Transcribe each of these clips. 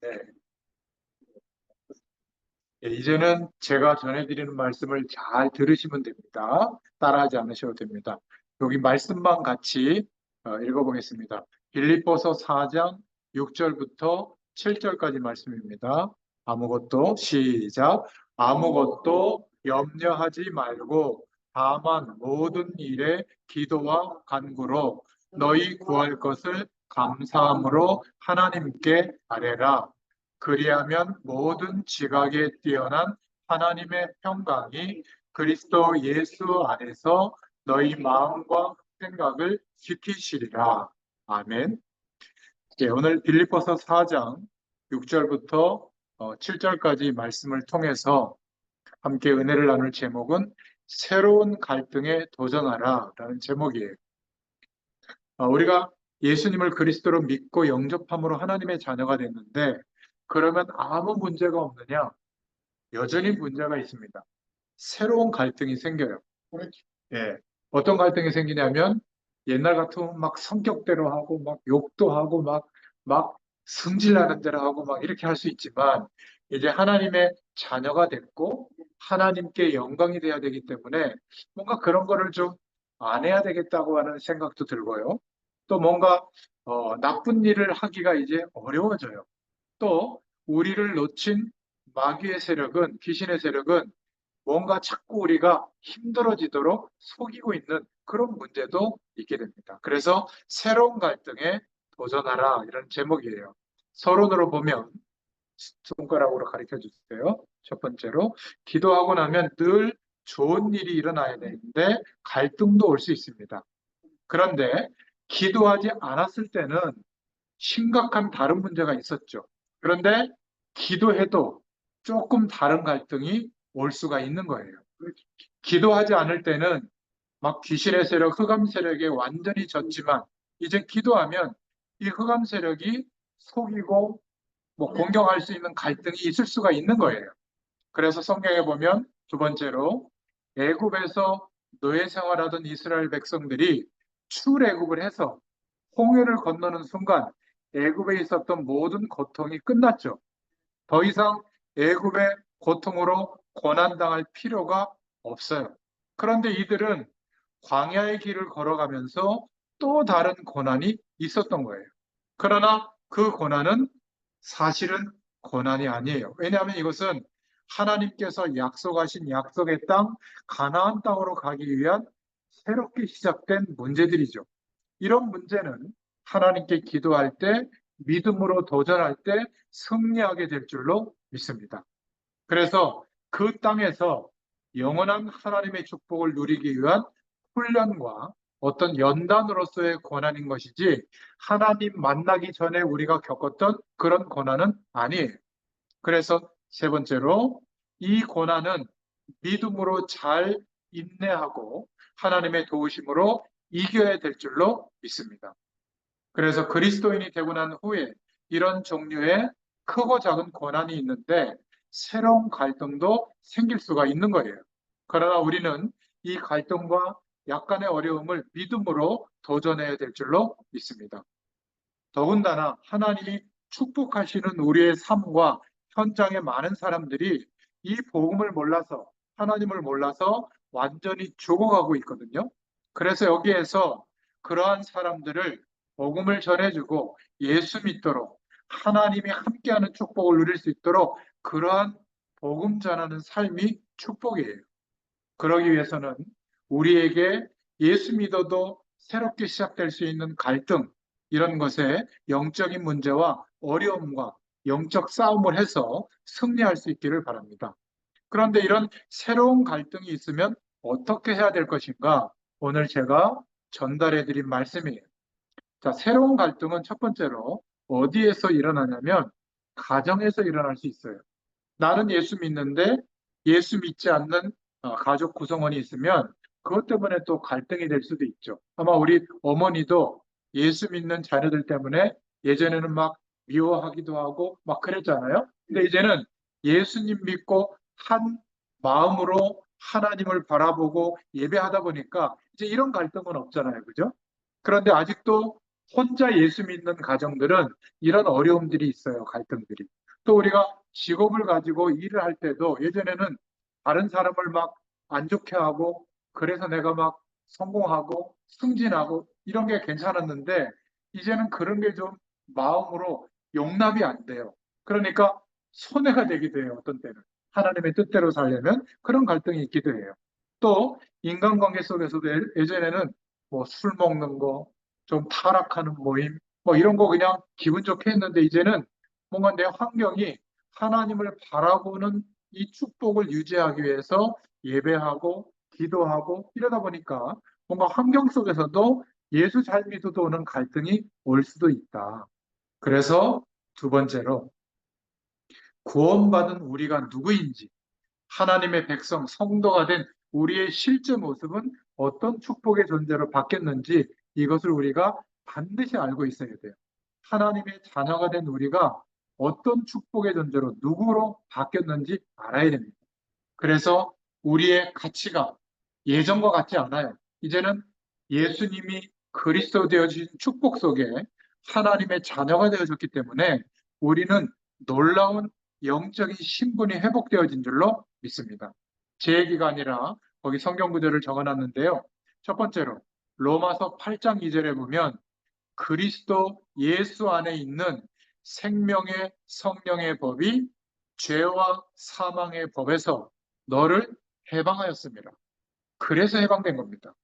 네. 예, 이제는 제가 전해드리는 말씀을 잘 들으시면 됩니다. 따라하지 않으셔도 됩니다. 여기 말씀만 같이 읽어보겠습니다. 빌립보서 4장 6절부터 7절까지 말씀입니다. 아무것도 시작. 아무것도 염려하지 말고 다만 모든 일에 기도와 간구로 너희 구할 것을 감사함으로 하나님께 아뢰라. 그리하면 모든 지각에 뛰어난 하나님의 평강이 그리스도 예수 안에서 너희 마음과 생각을 지키시리라. 아멘. 예, 오늘 빌립보서 4장 6절부터 7절까지 말씀을 통해서 함께 은혜를 나눌 제목은 새로운 갈등에 도전하라 라는 제목이에요. 우리가 예수님을 그리스도로 믿고 영접함으로 하나님의 자녀가 됐는데 그러면 아무 문제가 없느냐? 여전히 문제가 있습니다. 새로운 갈등이 생겨요. 예. 어떤 갈등이 생기냐면 옛날 같으면 막 성격대로 하고 막 욕도 하고 막 승질나는 대로 하고 막 이렇게 할 수 있지만 이제 하나님의 자녀가 됐고 하나님께 영광이 돼야 되기 때문에 뭔가 그런 거를 좀 안 해야 되겠다고 하는 생각도 들고요. 또 뭔가 나쁜 일을 하기가 이제 어려워져요. 또 우리를 놓친 마귀의 세력은, 귀신의 세력은 뭔가 자꾸 우리가 힘들어지도록 속이고 있는 그런 문제도 있게 됩니다. 그래서 새로운 갈등에 도전하라 이런 제목이에요. 서론으로 보면 손가락으로 가르쳐 주세요. 첫 번째로 기도하고 나면 늘 좋은 일이 일어나야 되는데 갈등도 올 수 있습니다. 그런데 기도하지 않았을 때는 심각한 다른 문제가 있었죠. 그런데 기도해도 조금 다른 갈등이 올 수가 있는 거예요. 기도하지 않을 때는 막 귀신의 세력, 흑암 세력에 완전히 졌지만 이제 기도하면 이 흑암 세력이 속이고 뭐 공격할 수 있는 갈등이 있을 수가 있는 거예요. 그래서 성경에 보면 두 번째로 애굽에서 노예 생활하던 이스라엘 백성들이 출애굽을 해서 홍해를 건너는 순간 애굽에 있었던 모든 고통이 끝났죠. 더 이상 애굽의 고통으로 고난당할 필요가 없어요. 그런데 이들은 광야의 길을 걸어가면서 또 다른 고난이 있었던 거예요. 그러나 그 고난은 사실은 고난이 아니에요. 왜냐하면 이것은 하나님께서 약속하신 약속의 땅, 가나안 땅으로 가기 위한 새롭게 시작된 문제들이죠. 이런 문제는 하나님께 기도할 때, 믿음으로 도전할 때 승리하게 될 줄로 믿습니다. 그래서 그 땅에서 영원한 하나님의 축복을 누리기 위한 훈련과 어떤 연단으로서의 고난인 것이지 하나님 만나기 전에 우리가 겪었던 그런 고난은 아니에요. 그래서 세 번째로 이 고난은 믿음으로 잘 인내하고 하나님의 도우심으로 이겨야 될 줄로 믿습니다. 그래서 그리스도인이 되고 난 후에 이런 종류의 크고 작은 고난이 있는데 새로운 갈등도 생길 수가 있는 거예요. 그러나 우리는 이 갈등과 약간의 어려움을 믿음으로 도전해야 될 줄로 믿습니다. 더군다나 하나님이 축복하시는 우리의 삶과 현장의 많은 사람들이 이 복음을 몰라서 하나님을 몰라서 완전히 죽어가고 있거든요. 그래서 여기에서 그러한 사람들을 복음을 전해주고 예수 믿도록 하나님이 함께하는 축복을 누릴 수 있도록 그러한 복음 전하는 삶이 축복이에요. 그러기 위해서는 우리에게 예수 믿어도 새롭게 시작될 수 있는 갈등, 이런 것에 영적인 문제와 어려움과 영적 싸움을 해서 승리할 수 있기를 바랍니다. 그런데 이런 새로운 갈등이 있으면 어떻게 해야 될 것인가? 오늘 제가 전달해 드린 말씀이에요. 자, 새로운 갈등은 첫 번째로 어디에서 일어나냐면 가정에서 일어날 수 있어요. 나는 예수 믿는데 예수 믿지 않는 가족 구성원이 있으면 그것 때문에 또 갈등이 될 수도 있죠. 아마 우리 어머니도 예수 믿는 자녀들 때문에 예전에는 막 미워하기도 하고 막 그랬잖아요. 근데 이제는 예수님 믿고 한 마음으로 하나님을 바라보고 예배하다 보니까 이제 이런 갈등은 없잖아요. 그죠? 그런데 아직도 혼자 예수 믿는 가정들은 이런 어려움들이 있어요, 갈등들이. 또 우리가 직업을 가지고 일을 할 때도 예전에는 다른 사람을 막 안 좋게 하고, 그래서 내가 막 성공하고 승진하고 이런 게 괜찮았는데, 이제는 그런 게 좀 마음으로 용납이 안 돼요. 그러니까 손해가 되기도 해요, 어떤 때는. 하나님의 뜻대로 살려면 그런 갈등이 있기도 해요. 또 인간관계 속에서도 예전에는 뭐 술 먹는 거, 좀 타락하는 모임, 뭐 이런 거 그냥 기분 좋게 했는데 이제는 뭔가 내 환경이 하나님을 바라보는 이 축복을 유지하기 위해서 예배하고 기도하고 이러다 보니까 뭔가 환경 속에서도 예수 잘 믿어도 오는 갈등이 올 수도 있다. 그래서 두 번째로 구원받은 우리가 누구인지, 하나님의 백성, 성도가 된 우리의 실제 모습은 어떤 축복의 존재로 바뀌었는지 이것을 우리가 반드시 알고 있어야 돼요. 하나님의 자녀가 된 우리가 어떤 축복의 존재로 누구로 바뀌었는지 알아야 됩니다. 그래서 우리의 가치가 예전과 같지 않아요. 이제는 예수님이 그리스도 되어주신 축복 속에 하나님의 자녀가 되어졌기 때문에 우리는 놀라운 영적인 신분이 회복되어진 줄로 믿습니다. 제 얘기가 아니라 거기 성경 구절을 적어놨는데요. 첫 번째로 로마서 8장 2절에 보면 그리스도 예수 안에 있는 생명의 성령의 법이 죄와 사망의 법에서 너를 해방하였습니다. 그래서 해방된 겁니다.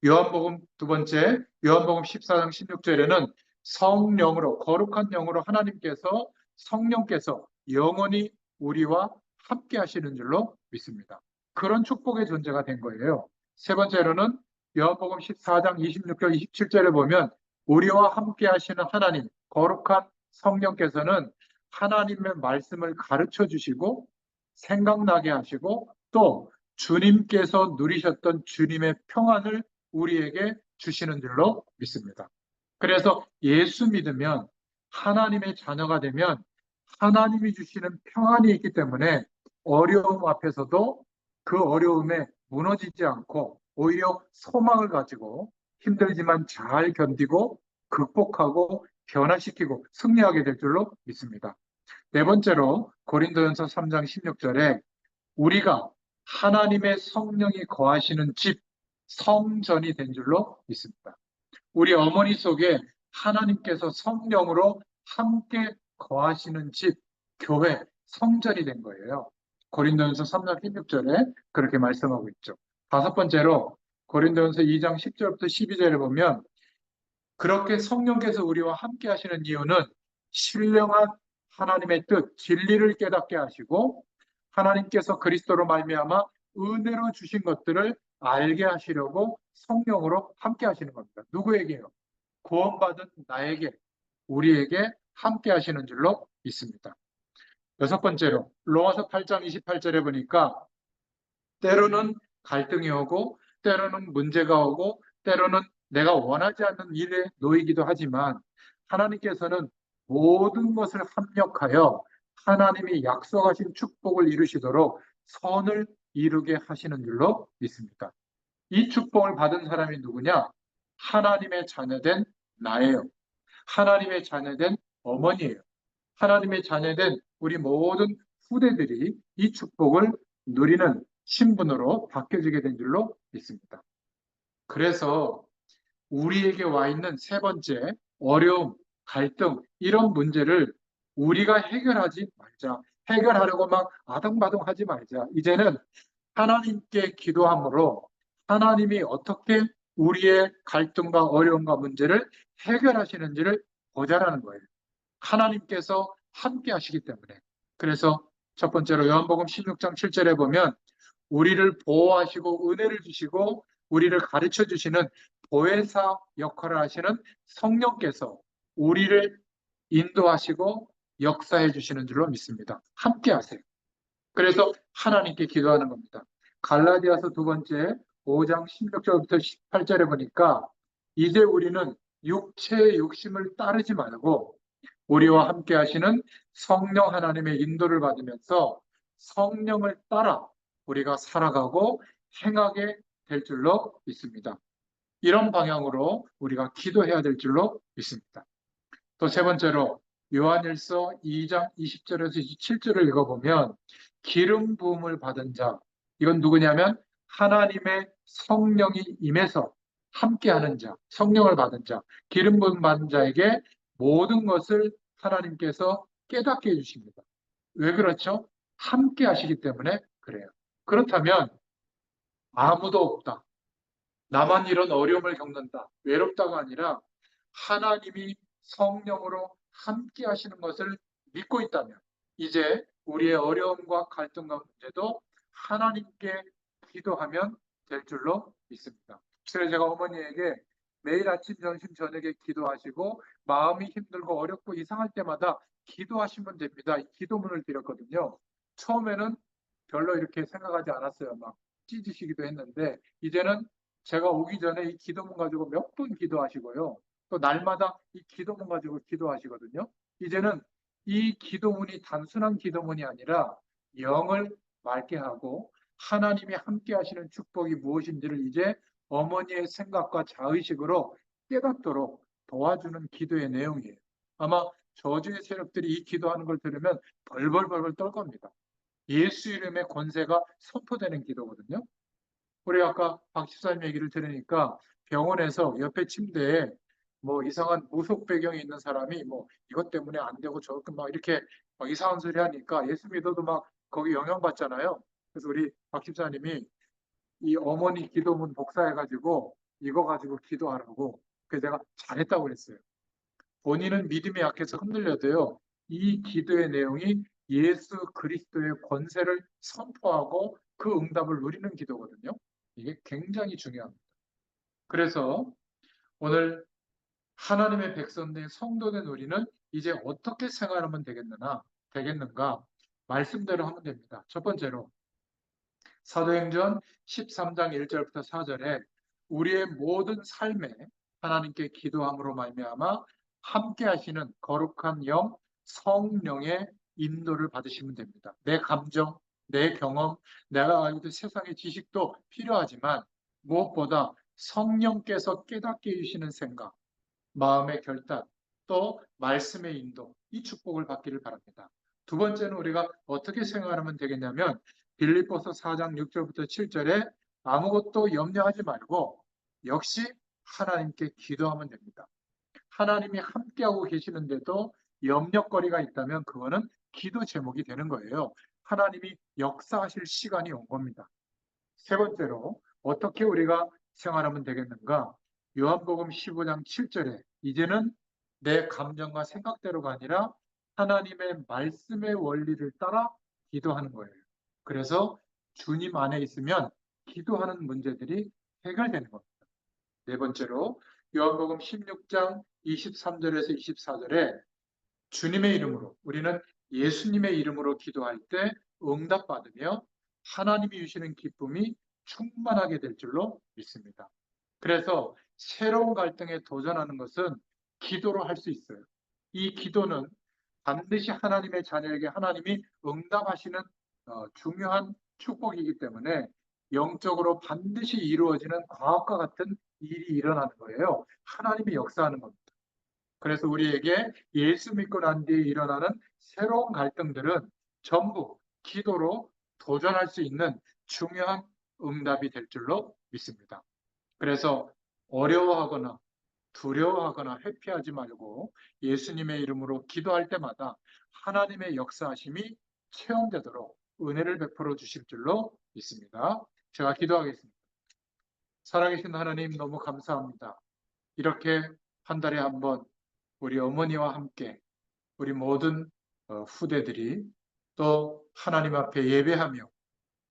요한복음 두 번째, 요한복음 14장 16절에는 성령으로, 거룩한 영으로 하나님께서, 성령께서 영원히 우리와 함께 하시는 줄로 믿습니다. 그런 축복의 존재가 된 거예요. 세 번째로는 요한복음 14장 26절, 27절에 보면 우리와 함께 하시는 하나님, 거룩한 성령께서는 하나님의 말씀을 가르쳐 주시고 생각나게 하시고 또 주님께서 누리셨던 주님의 평안을 우리에게 주시는 줄로 믿습니다. 그래서 예수 믿으면 하나님의 자녀가 되면 하나님이 주시는 평안이 있기 때문에 어려움 앞에서도 그 어려움에 무너지지 않고 오히려 소망을 가지고 힘들지만 잘 견디고 극복하고 변화시키고 승리하게 될 줄로 믿습니다. 네 번째로 고린도전서 3장 16절에 우리가 하나님의 성령이 거하시는 집, 성전이 된 줄로 믿습니다. 우리 어머니 속에 하나님께서 성령으로 함께 거하시는 집, 교회, 성전이 된 거예요. 고린도전서 3장 16절에 그렇게 말씀하고 있죠. 다섯 번째로 고린도전서 2장 10절부터 12절에 보면 그렇게 성령께서 우리와 함께 하시는 이유는 신령한 하나님의 뜻, 진리를 깨닫게 하시고 하나님께서 그리스도로 말미암아 은혜로 주신 것들을 알게 하시려고 성령으로 함께 하시는 겁니다. 누구에게요? 구원받은 나에게, 우리에게 함께 하시는 줄로 믿습니다. 여섯 번째로 로마서 8장 28절에 보니까 때로는 갈등이 오고 때로는 문제가 오고 때로는 내가 원하지 않는 일에 놓이기도 하지만 하나님께서는 모든 것을 합력하여 하나님이 약속하신 축복을 이루시도록 선을 이루게 하시는 줄로 믿습니다. 이 축복을 받은 사람이 누구냐? 하나님의 자녀된 나예요. 하나님의 자녀된 어머니예요. 하나님의 자녀된 우리 모든 후대들이 이 축복을 누리는 신분으로 바뀌어지게 된 줄로 믿습니다. 그래서 우리에게 와 있는 세 번째 어려움, 갈등 이런 문제를 우리가 해결하지 말자. 해결하려고 막 아등바등하지 말자. 이제는 하나님께 기도함으로 하나님이 어떻게 우리의 갈등과 어려움과 문제를 해결하시는지를 보자라는 거예요. 하나님께서 함께 하시기 때문에. 그래서 첫 번째로 요한복음 16장 7절에 보면 우리를 보호하시고 은혜를 주시고 우리를 가르쳐 주시는 보혜사 역할을 하시는 성령께서 우리를 인도하시고 역사해 주시는 줄로 믿습니다. 함께 하세요. 그래서 하나님께 기도하는 겁니다. 갈라디아서 두 번째 5장 16절부터 18절에 보니까 이제 우리는 육체의 욕심을 따르지 말고 우리와 함께 하시는 성령 하나님의 인도를 받으면서 성령을 따라 우리가 살아가고 행하게 될 줄로 믿습니다. 이런 방향으로 우리가 기도해야 될 줄로 믿습니다. 또 세 번째로 요한일서 2장 20절에서 27절을 읽어보면 기름 부음을 받은 자, 이건 누구냐면 하나님의 성령이 임해서 함께하는 자, 성령을 받은 자, 기름 부음 받은 자에게 모든 것을 하나님께서 깨닫게 해주십니다. 왜 그렇죠? 함께 하시기 때문에 그래요. 그렇다면 아무도 없다, 나만 이런 어려움을 겪는다, 외롭다가 아니라 하나님이 성령으로 함께 하시는 것을 믿고 있다면 이제 우리의 어려움과 갈등과 문제도 하나님께 기도하면 될 줄로 믿습니다. 그래서 제가 어머니에게 매일 아침, 점심, 저녁에 기도하시고 마음이 힘들고 어렵고 이상할 때마다 기도하시면 됩니다. 이 기도문을 드렸거든요. 처음에는 별로 이렇게 생각하지 않았어요. 막 찢으시기도 했는데 이제는 제가 오기 전에 이 기도문 가지고 몇 분 기도하시고요. 또 날마다 이 기도문 가지고 기도하시거든요. 이제는 이 기도문이 단순한 기도문이 아니라 영을 맑게 하고 하나님이 함께 하시는 축복이 무엇인지를 이제 어머니의 생각과 자의식으로 깨닫도록 도와주는 기도의 내용이에요. 아마 저주의 세력들이 이 기도하는 걸 들으면 벌벌벌벌 떨 겁니다. 예수 이름의 권세가 선포되는 기도거든요. 우리 아까 박 집사님 얘기를 들으니까 병원에서 옆에 침대에 뭐 이상한 무속 배경이 있는 사람이 뭐 이것 때문에 안 되고 저것 막 이렇게 막 이상한 소리 하니까 예수 믿어도 막 거기 영향받잖아요. 그래서 우리 박 집사님이 이 어머니 기도문 복사해가지고 이거 가지고 기도하라고. 그래서 제가 잘했다고 그랬어요. 본인은 믿음이 약해서 흔들려도요. 이 기도의 내용이 예수 그리스도의 권세를 선포하고 그 응답을 누리는 기도거든요. 이게 굉장히 중요합니다. 그래서 오늘 하나님의 백성된 성도된 우리는 이제 어떻게 생활하면 되겠는가? 말씀대로 하면 됩니다. 첫 번째로 사도행전 13장 1절부터 4절에 우리의 모든 삶에 하나님께 기도함으로 말미암아 함께 하시는 거룩한 영 성령의 인도를 받으시면 됩니다. 내 감정, 내 경험, 내가 알고 있는 세상의 지식도 필요하지만 무엇보다 성령께서 깨닫게 해주시는 생각, 마음의 결단, 또 말씀의 인도, 이 축복을 받기를 바랍니다. 두 번째는 우리가 어떻게 생각하면 되겠냐면 빌립보서 4장 6절부터 7절에 아무것도 염려하지 말고 역시 하나님께 기도하면 됩니다. 하나님이 함께하고 계시는데도 염려거리가 있다면 그거는 기도 제목이 되는 거예요. 하나님이 역사하실 시간이 온 겁니다. 세 번째로 어떻게 우리가 생활하면 되겠는가? 요한복음 15장 7절에 이제는 내 감정과 생각대로가 아니라 하나님의 말씀의 원리를 따라 기도하는 거예요. 그래서 주님 안에 있으면 기도하는 문제들이 해결되는 겁니다. 네 번째로 요한복음 16장 23절에서 24절에 주님의 이름으로 우리는 예수님의 이름으로 기도할 때 응답받으며 하나님이 주시는 기쁨이 충만하게 될 줄로 믿습니다. 그래서 새로운 갈등에 도전하는 것은 기도로 할 수 있어요. 이 기도는 반드시 하나님의 자녀에게 하나님이 응답하시는 중요한 축복이기 때문에 영적으로 반드시 이루어지는 과학과 같은 일이 일어나는 거예요. 하나님이 역사하는 겁니다. 그래서 우리에게 예수 믿고 난 뒤에 일어나는 새로운 갈등들은 전부 기도로 도전할 수 있는 중요한 응답이 될 줄로 믿습니다. 그래서 어려워하거나 두려워하거나 회피하지 말고 예수님의 이름으로 기도할 때마다 하나님의 역사하심이 체험되도록 은혜를 베풀어 주실 줄로 믿습니다. 제가 기도하겠습니다. 살아계신 하나님 너무 감사합니다. 이렇게 한 달에 한 번 우리 어머니와 함께 우리 모든 후대들이 또 하나님 앞에 예배하며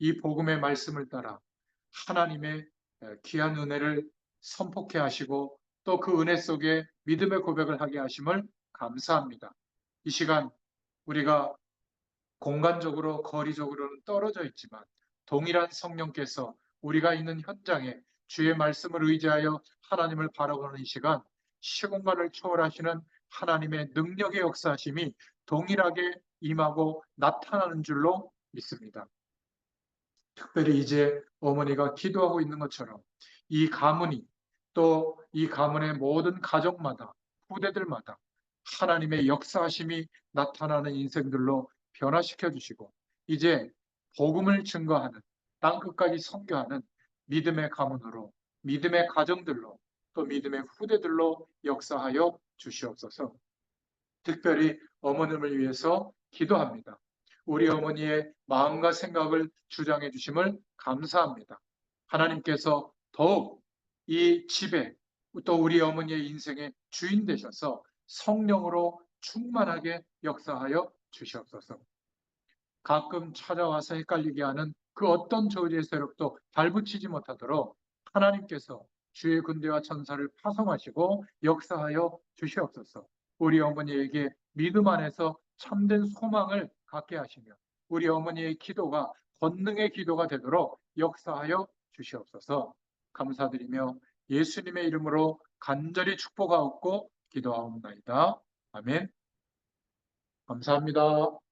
이 복음의 말씀을 따라 하나님의 귀한 은혜를 선포케 하시고 또 그 은혜 속에 믿음의 고백을 하게 하심을 감사합니다. 이 시간 우리가 공간적으로 거리적으로는 떨어져 있지만 동일한 성령께서 우리가 있는 현장에 주의 말씀을 의지하여 하나님을 바라보는 이 시간 시공간을 초월하시는 하나님의 능력의 역사하심이 동일하게 임하고 나타나는 줄로 믿습니다. 특별히 이제 어머니가 기도하고 있는 것처럼 이 가문이 또 이 가문의 모든 가족마다, 후대들마다 하나님의 역사하심이 나타나는 인생들로 변화시켜 주시고, 이제 복음을 증거하는, 땅 끝까지 선교하는 믿음의 가문으로, 믿음의 가정들로, 또 믿음의 후대들로 역사하여 주시옵소서. 특별히 어머님을 위해서 기도합니다. 우리 어머니의 마음과 생각을 주장해 주심을 감사합니다. 하나님께서 더욱 이 집에, 또 우리 어머니의 인생의 주인 되셔서 성령으로 충만하게 역사하여 주시옵소서. 가끔 찾아와서 헷갈리게 하는 그 어떤 저주의 세력도 발붙이지 못하도록 하나님께서 주의 군대와 천사를 파송하시고 역사하여 주시옵소서. 우리 어머니에게 믿음 안에서 참된 소망을 갖게 하시며 우리 어머니의 기도가 권능의 기도가 되도록 역사하여 주시옵소서. 감사드리며 예수님의 이름으로 간절히 축복하옵고 기도하옵나이다. 아멘. 감사합니다.